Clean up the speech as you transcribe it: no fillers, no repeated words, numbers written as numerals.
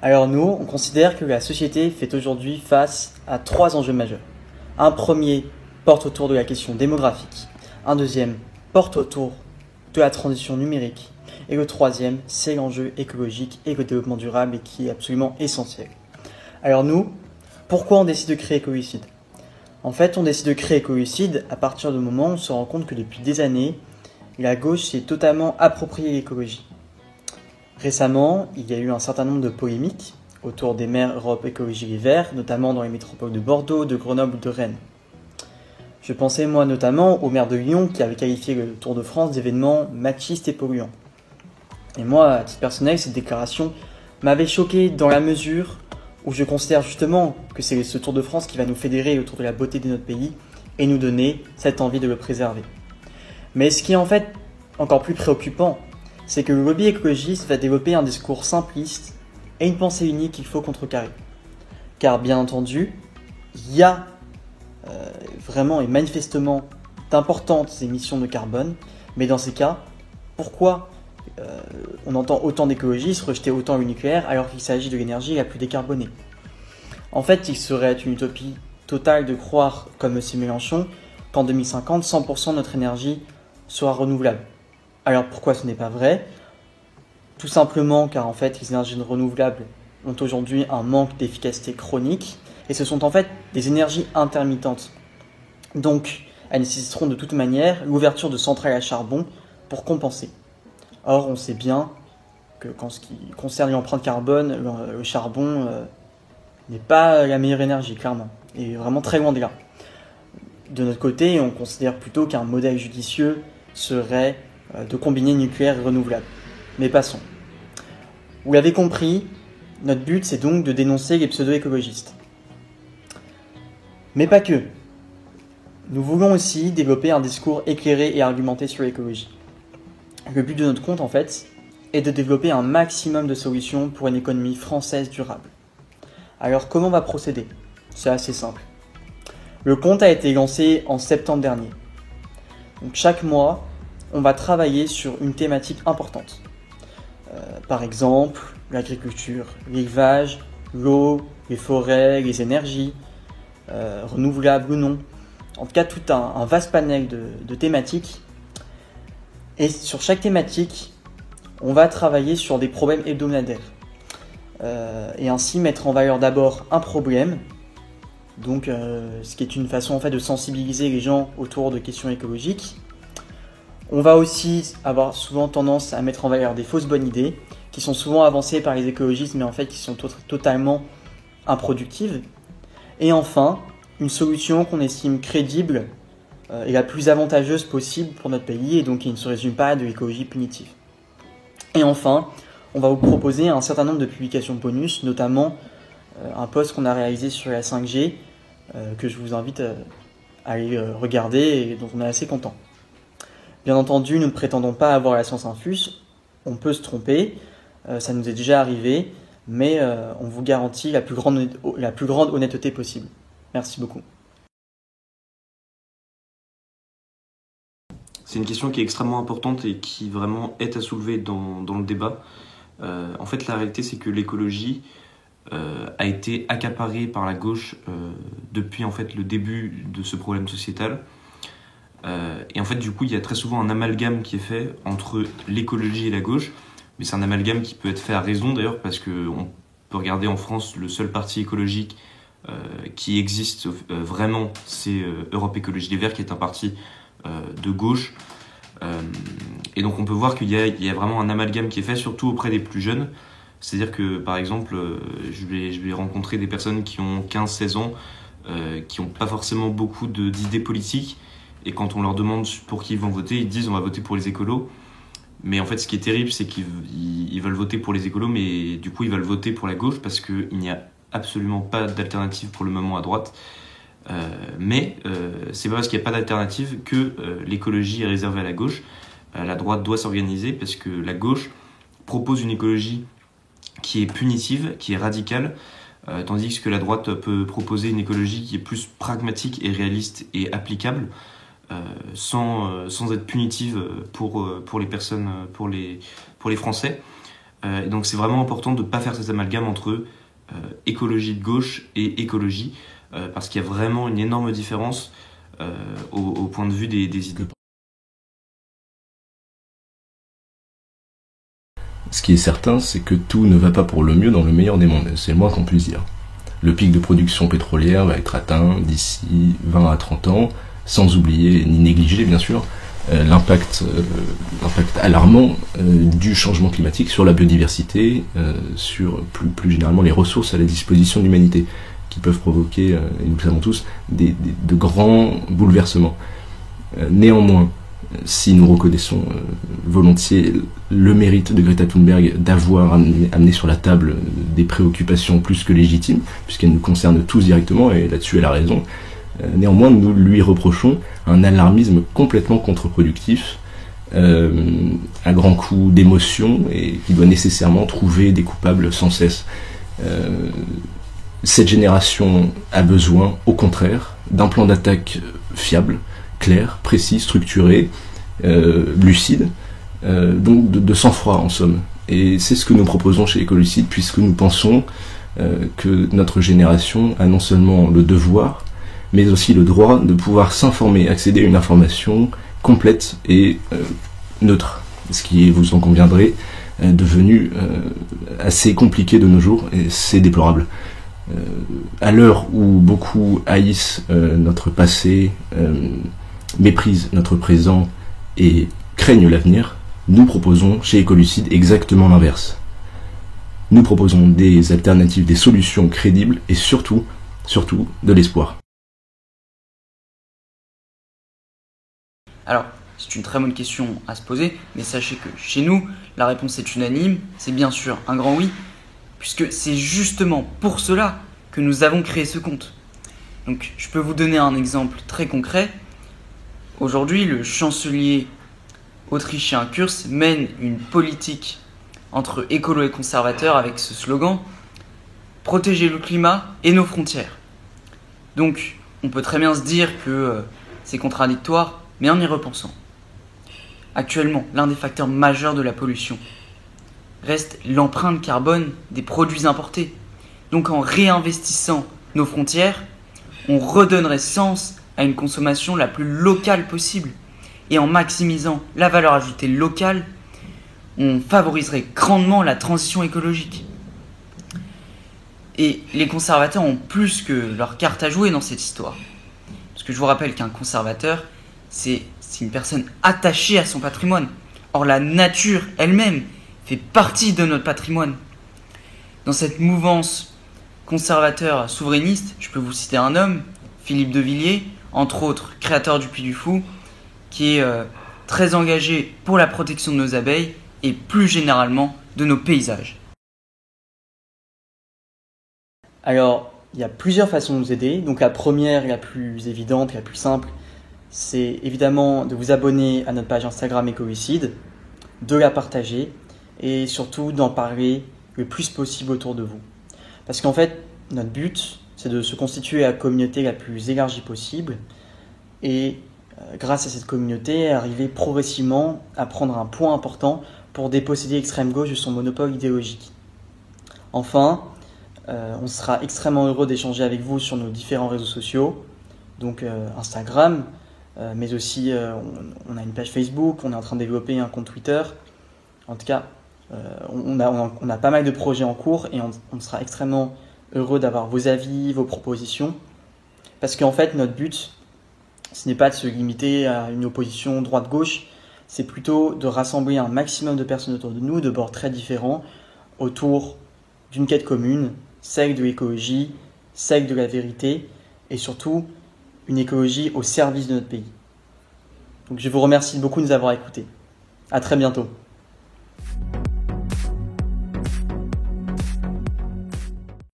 Alors nous, on considère que la société fait aujourd'hui face à 3 enjeux majeurs. Un premier porte autour de la question démographique, un deuxième porte autour de la transition numérique, et le troisième, c'est l'enjeu écologique et le développement durable et qui est absolument essentiel. Alors nous, pourquoi on décide de créer Écolucide ? En fait, on décide de créer Écolucide à partir du moment où on se rend compte que depuis des années, la gauche s'est totalement appropriée l'écologie. Récemment, il y a eu un certain nombre de polémiques autour des maires Europe Écologie Les Verts, notamment dans les métropoles de Bordeaux, de Grenoble ou de Rennes. Je pensais moi notamment au maire de Lyon qui avait qualifié le Tour de France d'événement machiste et polluant. Et moi, à titre personnel, cette déclaration m'avait choqué dans la mesure où je considère justement que c'est ce Tour de France qui va nous fédérer autour de la beauté de notre pays et nous donner cette envie de le préserver. Mais ce qui est en fait encore plus préoccupant, c'est que le lobby écologiste va développer un discours simpliste et une pensée unique qu'il faut contrecarrer. Car bien entendu, il y a vraiment et manifestement d'importantes émissions de carbone, mais dans ces cas, pourquoi on entend autant d'écologistes rejeter autant le nucléaire alors qu'il s'agit de l'énergie la plus décarbonée ? En fait, il serait une utopie totale de croire, comme M. Mélenchon, qu'en 2050, 100% de notre énergie sera renouvelable. Alors pourquoi ce n'est pas vrai ? Tout simplement car en fait les énergies renouvelables ont aujourd'hui un manque d'efficacité chronique et ce sont en fait des énergies intermittentes. Donc elles nécessiteront de toute manière l'ouverture de centrales à charbon pour compenser. Or on sait bien que en ce qui concerne l'empreinte carbone, le charbon n'est pas la meilleure énergie clairement, et vraiment très loin de là. De notre côté, on considère plutôt qu'un modèle judicieux serait de combiner nucléaire et renouvelable. Mais passons. Vous l'avez compris, notre but c'est donc de dénoncer les pseudo-écologistes. Mais pas que. Nous voulons aussi développer un discours éclairé et argumenté sur l'écologie. Le but de notre compte en fait est de développer un maximum de solutions pour une économie française durable. Alors comment on va procéder ? C'est assez simple. Le compte a été lancé en septembre dernier. Donc chaque mois, on va travailler sur une thématique importante. Par exemple, l'agriculture, l'élevage, l'eau, les forêts, les énergies, renouvelables ou non. En tout cas, tout un vaste panel de thématiques. Et sur chaque thématique, on va travailler sur des problèmes hebdomadaires. Et ainsi mettre en valeur d'abord un problème, donc ce qui est une façon en fait de sensibiliser les gens autour de questions écologiques. On va aussi avoir souvent tendance à mettre en valeur des fausses bonnes idées, qui sont souvent avancées par les écologistes, mais en fait qui sont totalement improductives. Et enfin, une solution qu'on estime crédible et la plus avantageuse possible pour notre pays, et donc qui ne se résume pas à de l'écologie punitive. Et enfin, on va vous proposer un certain nombre de publications bonus, notamment un post qu'on a réalisé sur la 5G, que je vous invite à aller regarder et dont on est assez content. Bien entendu, nous ne prétendons pas avoir la science infuse, on peut se tromper, ça nous est déjà arrivé, mais on vous garantit la plus grande honnêteté possible. Merci beaucoup. C'est une question qui est extrêmement importante et qui vraiment est à soulever dans le débat. En fait, la réalité, c'est que l'écologie a été accaparée par la gauche depuis en fait, le début de ce problème sociétal. Et en fait, du coup, il y a très souvent un amalgame qui est fait entre l'écologie et la gauche. Mais c'est un amalgame qui peut être fait à raison d'ailleurs, parce qu'on peut regarder en France, le seul parti écologique qui existe vraiment, c'est Europe Écologie Les Verts, qui est un parti de gauche. Et donc on peut voir qu'il y a vraiment un amalgame qui est fait, surtout auprès des plus jeunes. C'est-à-dire que, par exemple, je vais rencontrer des personnes qui ont 15-16 ans, qui n'ont pas forcément beaucoup d'idées politiques, et quand on leur demande pour qui ils vont voter, ils disent on va voter pour les écolos. Mais en fait, ce qui est terrible, c'est qu'ils veulent voter pour les écolos, mais du coup, ils veulent voter pour la gauche parce qu'il n'y a absolument pas d'alternative pour le moment à droite. Mais c'est pas parce qu'il n'y a pas d'alternative que l'écologie est réservée à la gauche. La droite doit s'organiser parce que la gauche propose une écologie qui est punitive, qui est radicale, tandis que la droite peut proposer une écologie qui est plus pragmatique et réaliste et applicable, sans être punitive pour les personnes, pour les Français. Et donc c'est vraiment important de ne pas faire cet amalgame entre écologie de gauche et écologie, parce qu'il y a vraiment une énorme différence au point de vue des idées. Ce qui est certain, c'est que tout ne va pas pour le mieux dans le meilleur des mondes, c'est le moins qu'on puisse dire. Le pic de production pétrolière va être atteint d'ici 20 à 30 ans, sans oublier ni négliger bien sûr l'impact alarmant du changement climatique sur la biodiversité, sur plus généralement les ressources à la disposition de l'humanité, qui peuvent provoquer, et nous le savons tous, de grands bouleversements. Néanmoins, si nous reconnaissons volontiers le mérite de Greta Thunberg d'avoir amené sur la table des préoccupations plus que légitimes, puisqu'elles nous concernent tous directement, et là-dessus elle a raison, néanmoins nous lui reprochons un alarmisme complètement contre-productif, un grand coup d'émotion, et qui doit nécessairement trouver des coupables sans cesse. Cette génération a besoin, au contraire, d'un plan d'attaque fiable, clair, précis, structuré, lucide, donc de sang-froid en somme. Et c'est ce que nous proposons chez Écolucide, puisque nous pensons que notre génération a non seulement le devoir, mais aussi le droit de pouvoir s'informer, accéder à une information complète et neutre, ce qui est, vous en conviendrez, devenu assez compliqué de nos jours, et c'est déplorable. À l'heure où beaucoup haïssent notre passé, méprisent notre présent et craignent l'avenir, nous proposons chez Écolucide exactement l'inverse. Nous proposons des alternatives, des solutions crédibles et surtout de l'espoir. Alors, c'est une très bonne question à se poser, mais sachez que chez nous, la réponse est unanime, c'est bien sûr un grand oui, puisque c'est justement pour cela que nous avons créé ce compte. Donc, je peux vous donner un exemple très concret. Aujourd'hui, le chancelier autrichien Kurz mène une politique entre écolo et conservateur avec ce slogan « Protéger le climat et nos frontières ». Donc, on peut très bien se dire que c'est contradictoire, mais en y repensant. Actuellement, l'un des facteurs majeurs de la pollution reste l'empreinte carbone des produits importés. Donc en réinvestissant nos frontières, on redonnerait sens à une consommation la plus locale possible. Et en maximisant la valeur ajoutée locale, on favoriserait grandement la transition écologique. Et les conservateurs ont plus que leur carte à jouer dans cette histoire. Parce que je vous rappelle qu'un conservateur, c'est une personne attachée à son patrimoine. Or la nature elle-même fait partie de notre patrimoine. Dans cette mouvance conservateur souverainiste, je peux vous citer un homme, Philippe de Villiers, entre autres créateur du Puy du Fou, qui est très engagé pour la protection de nos abeilles et plus généralement de nos paysages. Alors, il y a plusieurs façons de nous aider. Donc la première, la plus évidente, la plus simple, c'est évidemment de vous abonner à notre page Instagram Écolucide, de la partager et surtout d'en parler le plus possible autour de vous. Parce qu'en fait, notre but, c'est de se constituer la communauté la plus élargie possible et grâce à cette communauté, arriver progressivement à prendre un point important pour déposséder l'extrême gauche de son monopole idéologique. Enfin, on sera extrêmement heureux d'échanger avec vous sur nos différents réseaux sociaux, donc Instagram, mais aussi on a une page Facebook, on est en train de développer un compte Twitter. En tout cas, on a pas mal de projets en cours et on sera extrêmement heureux d'avoir vos avis, vos propositions, parce qu'en fait notre but, ce n'est pas de se limiter à une opposition droite-gauche, c'est plutôt de rassembler un maximum de personnes autour de nous, de bords très différents, autour d'une quête commune, celle de l'écologie, celle de la vérité, et surtout une écologie au service de notre pays. Donc je vous remercie beaucoup de nous avoir écoutés. À très bientôt.